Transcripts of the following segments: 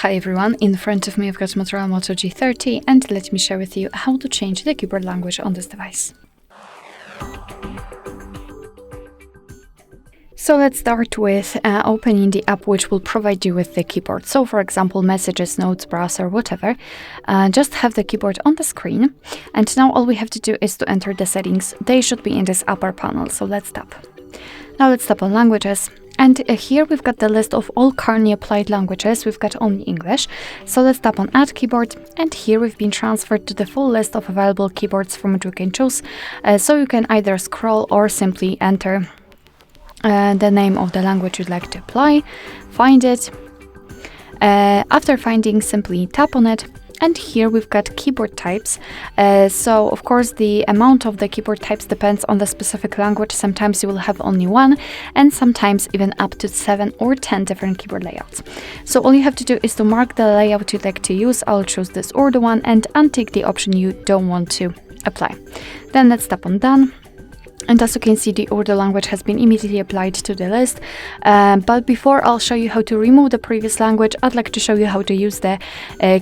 Hi everyone, in front of me I've got MOTOROLA Moto G30 and let me share with you how to change the keyboard language on this device. So let's start with opening the app which will provide you with the keyboard. So for example, messages, notes, browser, whatever. Just have the keyboard on the screen. And now all we have to do is to enter the settings. They should be in this upper panel, so let's tap. Now let's tap on languages. And here we've got the list of all currently applied languages. We've got only English. So let's tap on Add Keyboard. And here we've been transferred to the full list of available keyboards from which we can choose. So you can either scroll or simply enter the name of the language you'd like to apply, find it. After finding, simply tap on it. And here we've got keyboard types. So of course the amount of the keyboard types depends on the specific language. Sometimes you will have only one, and sometimes even up to 7 or 10 different keyboard layouts. So all you have to do is to mark the layout you'd like to use. I'll choose this order one and untick the option you don't want to apply. Then let's tap on Done. And as you can see, the order language has been immediately applied to the list. But before I'll show you how to remove the previous language, I'd like to show you how to use the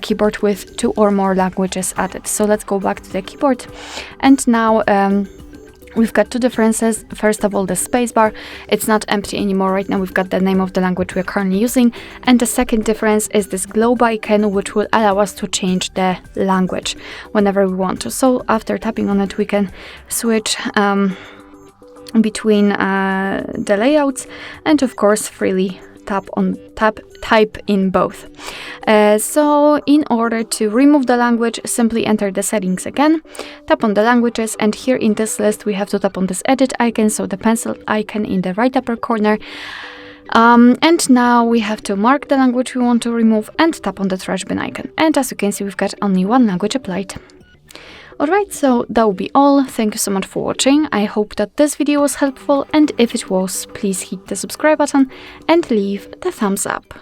keyboard with 2 or more languages added. So let's go back to the keyboard. And now we've got 2 differences. First of all, the spacebar. It's not empty anymore. Right now we've got the name of the language we're currently using. And the second difference is this globe icon, which will allow us to change the language whenever we want to. So after tapping on it, we can switch between the layouts and of course freely type in both. So in order to remove the language, simply enter the settings again, tap on the languages, and here in this list we have to tap on this edit icon, so the pencil icon in the right upper corner. And now we have to mark the language we want to remove and tap on the trash bin icon. And as you can see, we've got only one language applied. Alright, so that will be all. Thank you so much for watching. I hope that this video was helpful, and if it was, please hit the subscribe button and leave the thumbs up.